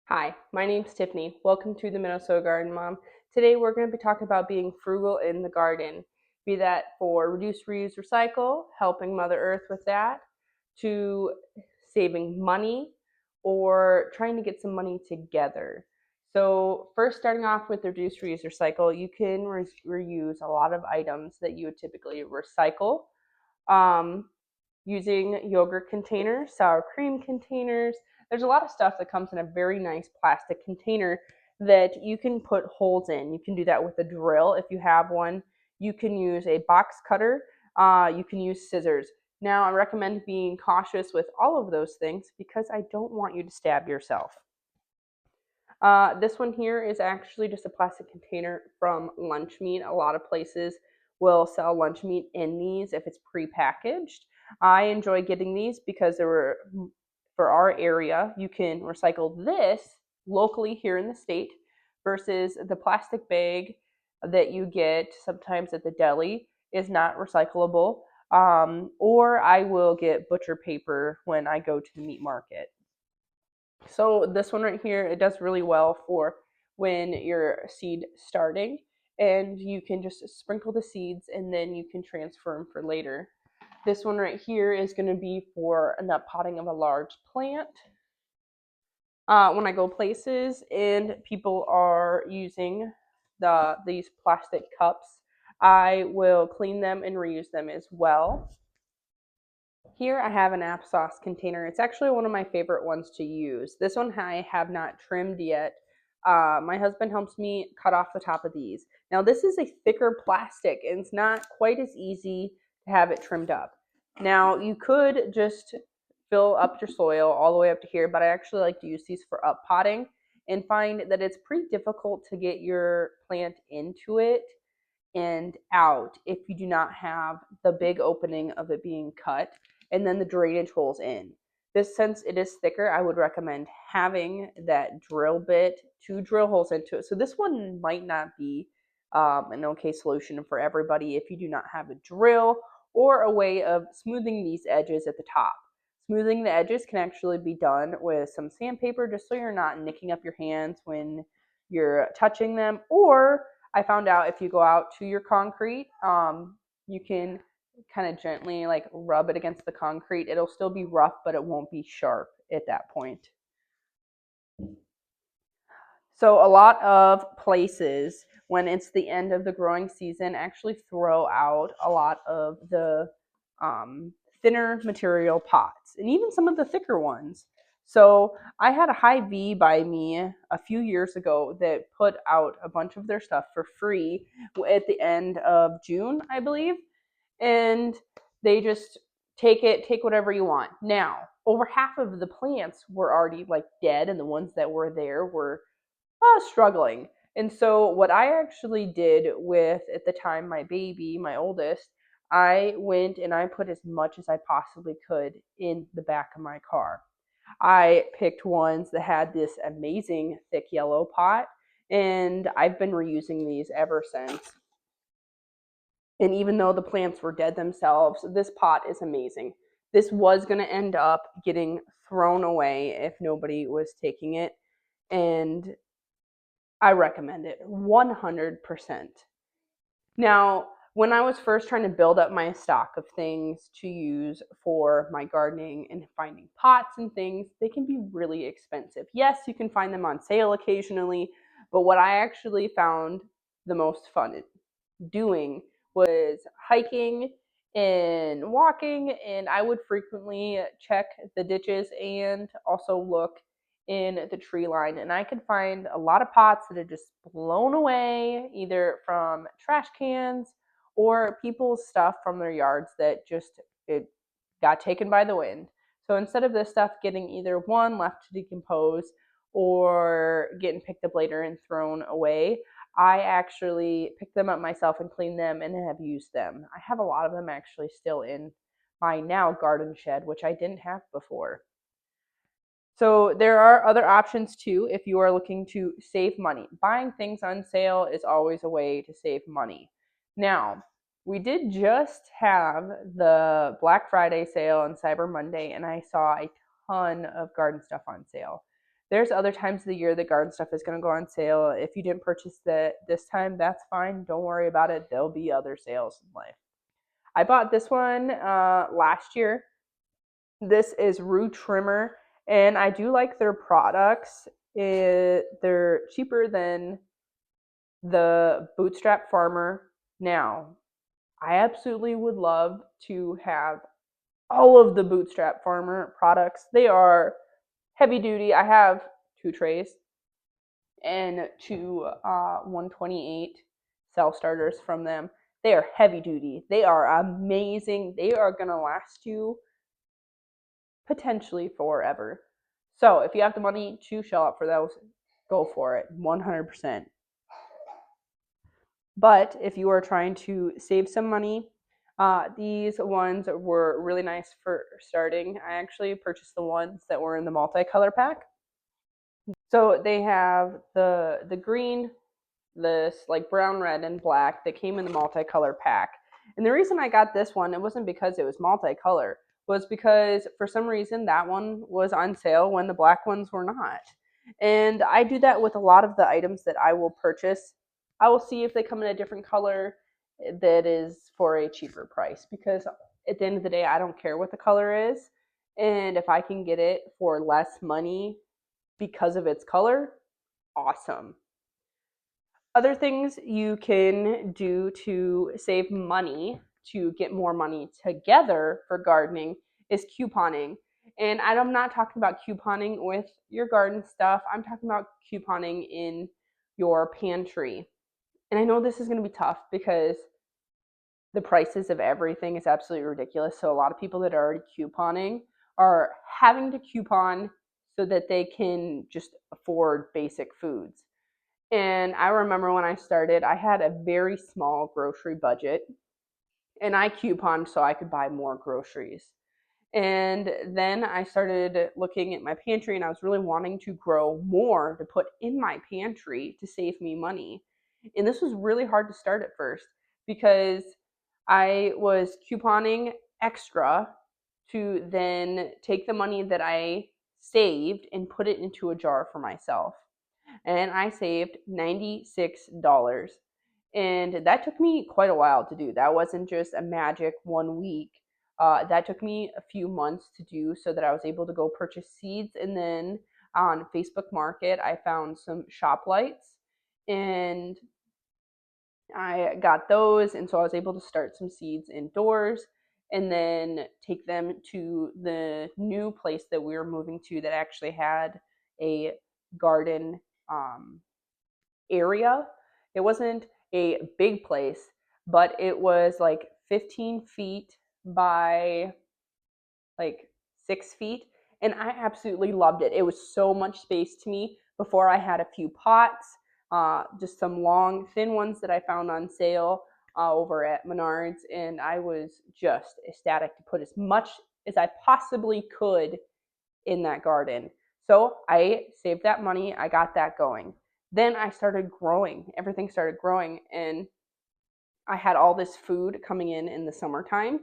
Hi, my name's Tiffany. Welcome to the Minnesota Garden Mom. Today we're going to be talking about being frugal in the garden, be that for reduce, reuse, recycle, helping Mother Earth with that, to saving money, or trying to get some money together. So, first, starting off with reduce, reuse, recycle, you can reuse a lot of items that you would typically recycle. Um, Using yogurt containers, sour cream containers. There's a lot of stuff that comes in a very nice plastic container that you can put holes in. You can do that with a drill if you have one. You can use a box cutter. You can use scissors. Now, I recommend being cautious with all of those things because I don't want you to stab yourself. This one here is actually just a plastic container from lunch meat. A lot of places will sell lunch meat in these if it's pre-packaged. I enjoy getting these because they were for our area. You can recycle this locally here in the state versus the plastic bag that you get sometimes at the deli is not recyclable. Or I will get butcher paper when I go to the meat market. So this one right here, it does really well for when you're seed starting, and you can just sprinkle the seeds and then you can transfer them for later. This one right here is going to be for a nut potting of a large plant. When I go places and people are using these plastic cups, I will clean them and reuse them as well. Here I have an applesauce container. It's actually one of my favorite ones to use. This one I have not trimmed yet. My husband helps me cut off the top of these. Now this is a thicker plastic and it's not quite as easy to have it trimmed up. Now you could just fill up your soil all the way up to here, but I actually like to use these for up potting and find that it's pretty difficult to get your plant into it and out if you do not have the big opening of it being cut and then the drainage holes in. This, since it is thicker, I would recommend having that drill bit to drill holes into it. So this one might not be an okay solution for everybody if you do not have a drill or a way of smoothing these edges at the top. Smoothing the edges can actually be done with some sandpaper just so you're not nicking up your hands when you're touching them, or I found out if you go out to your concrete, you can kind of gently like rub it against the concrete. It'll still be rough, but it won't be sharp at that point. So a lot of places, when it's the end of the growing season, actually throw out a lot of the um, thinner material pots and even some of the thicker ones. So I had a Hy-Vee by me a few years ago that put out a bunch of their stuff for free at the end of June, I believe. And they just take whatever you want. Now, over half of the plants were already like dead, and the ones that were there were struggling. And so, what I actually did with, at the time, my baby, my oldest, I went and I put as much as I possibly could in the back of my car. I picked ones that had this amazing thick yellow pot, and I've been reusing these ever since. And even though the plants were dead themselves, this pot is amazing. This was going to end up getting thrown away if nobody was taking it. And I recommend it 100%. Now, when I was first trying to build up my stock of things to use for my gardening and finding pots and things, they can be really expensive. Yes, you can find them on sale occasionally, but what I actually found the most fun doing was hiking and walking, and I would frequently check the ditches and also look in the tree line, and I could find a lot of pots that had just blown away either from trash cans or people's stuff from their yards that just it got taken by the wind. So instead of this stuff getting either one left to decompose or getting picked up later and thrown away, I actually picked them up myself and cleaned them and have used them. I have a lot of them actually still in my now garden shed, which I didn't have before. So there are other options too if you are looking to save money. Buying things on sale is always a way to save money. Now, we did just have the Black Friday sale and Cyber Monday, and I saw a ton of garden stuff on sale. There's other times of the year that garden stuff is going to go on sale. If you didn't purchase that this time, that's fine. Don't worry about it. There'll be other sales in life. I bought this one last year. This is Root Trimmer, and I do like their products. They're cheaper than the Bootstrap Farmer. Now, I absolutely would love to have all of the Bootstrap Farmer products. They are heavy duty. I have 2 trays and 2 128 self starters from them. They are heavy duty. They are amazing. They are going to last you potentially forever. So if you have the money to shell out for those, go for it 100%. But if you are trying to save some money, these ones were really nice for starting. I actually purchased the ones that were in the multicolor pack. So they have the green, this like brown, red, and black that came in the multicolor pack. And the reason I got this one, it wasn't because it was multicolor, was because for some reason that one was on sale when the black ones were not. And I do that with a lot of the items that I will purchase. I will see if they come in a different color that is for a cheaper price, because at the end of the day, I don't care what the color is. And if I can get it for less money because of its color, awesome. Other things you can do to save money, to get more money together for gardening, is couponing. And I'm not talking about couponing with your garden stuff. I'm talking about couponing in your pantry. And I know this is going to be tough because the prices of everything is absolutely ridiculous. So a lot of people that are already couponing are having to coupon so that they can just afford basic foods. And I remember when I started, I had a very small grocery budget, and I couponed so I could buy more groceries. And then I started looking at my pantry, and I was really wanting to grow more to put in my pantry to save me money. And this was really hard to start at first because I was couponing extra to then take the money that I saved and put it into a jar for myself. And I saved $96. And that took me quite a while to do. That wasn't just a magic one week. That took me a few months to do so that I was able to go purchase seeds. And then on Facebook Market, I found some shop lights and I got those. And so I was able to start some seeds indoors and then take them to the new place that we were moving to that actually had a garden area. It wasn't a big place, but it was like 15 feet by like 6 feet. And I absolutely loved it. It was so much space to me. Before I had a few pots, just some long, thin ones that I found on sale over at Menards. And I was just ecstatic to put as much as I possibly could in that garden. So I saved that money. I got that going. Then I started growing. Everything started growing, and I had all this food coming in the summertime.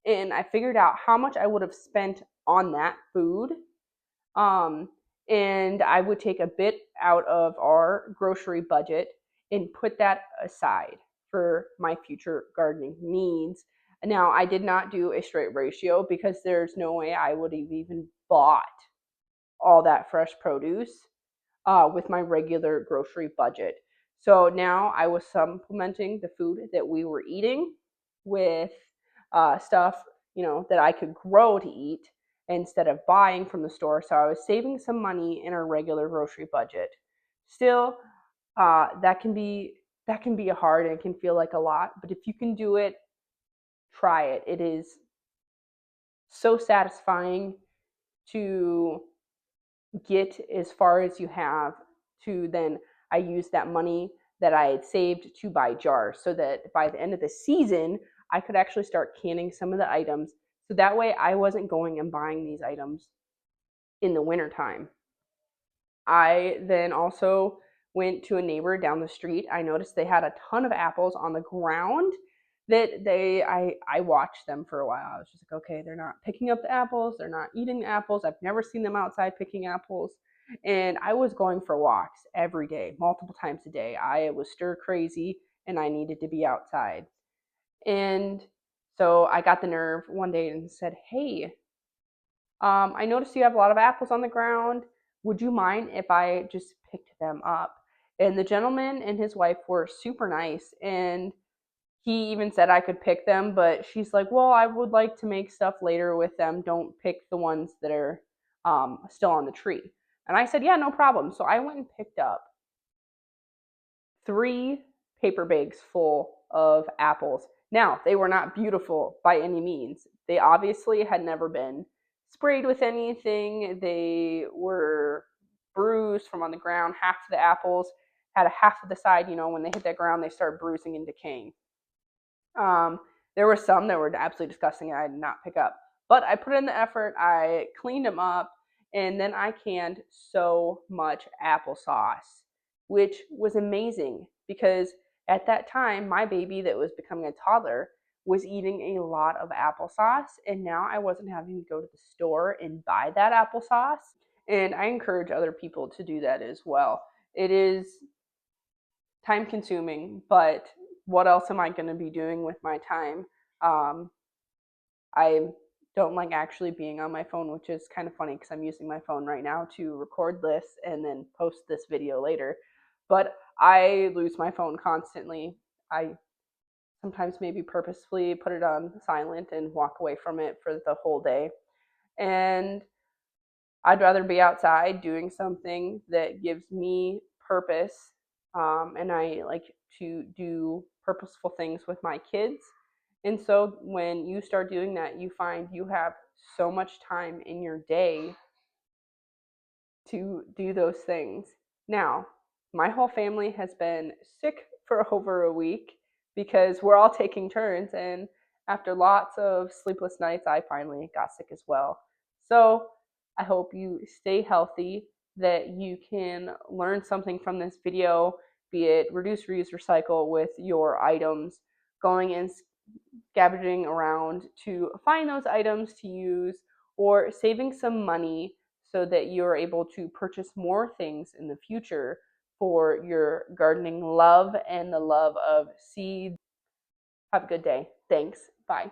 And I figured out how much I would have spent on that food. Um, and I would take a bit out of our grocery budget and put that aside for my future gardening needs. Now, I did not do a straight ratio because there's no way I would have even bought all that fresh produce with my regular grocery budget. So now I was supplementing the food that we were eating with stuff, that I could grow to eat instead of buying from the store. So I was saving some money in our regular grocery budget. Still, that can be hard and it can feel like a lot, but if you can do it, try it. It is so satisfying to get as far as you have to then I use that money that I had saved to buy jars so that by the end of the season, I could actually start canning some of the items. So that way I wasn't going and buying these items in the wintertime. I then also went to a neighbor down the street. I noticed they had a ton of apples on the ground that I watched them for a while. I was just like, okay, they're not picking up the apples, they're not eating the apples. I've never seen them outside picking apples. And I was going for walks every day, multiple times a day. I was stir crazy and I needed to be outside. And so I got the nerve one day and said, "Hey, I noticed you have a lot of apples on the ground. Would you mind if I just picked them up?" And the gentleman and his wife were super nice. And he even said I could pick them, but she's like, "Well, I would like to make stuff later with them. Don't pick the ones that are still on the tree." And I said, "Yeah, no problem." So I went and picked up 3 paper bags full of apples. Now, they were not beautiful by any means. They obviously had never been sprayed with anything. They were bruised from on the ground. Half of the apples had a half of the side, when they hit that ground, they start bruising and decaying. Um, there were some that were absolutely disgusting and I did not pick up. But I put in the effort, I cleaned them up, and then I canned so much applesauce, which was amazing because at that time, my baby that was becoming a toddler was eating a lot of applesauce, and now I wasn't having to go to the store and buy that applesauce. And I encourage other people to do that as well. It is time consuming, but what else am I going to be doing with my time? Um, I don't like actually being on my phone, which is kind of funny because I'm using my phone right now to record this and then post this video later. But I lose my phone constantly. I sometimes maybe purposefully put it on silent and walk away from it for the whole day. And I'd rather be outside doing something that gives me purpose. And I like to do purposeful things with my kids. And so when you start doing that, you find you have so much time in your day to do those things. Now, my whole family has been sick for over a week because we're all taking turns. And after lots of sleepless nights, I finally got sick as well. So I hope you stay healthy, that you can learn something from this video, be it reduce, reuse, recycle with your items, going and scavenging around to find those items to use, or saving some money so that you're able to purchase more things in the future for your gardening love and the love of seeds. Have a good day. Thanks. Bye.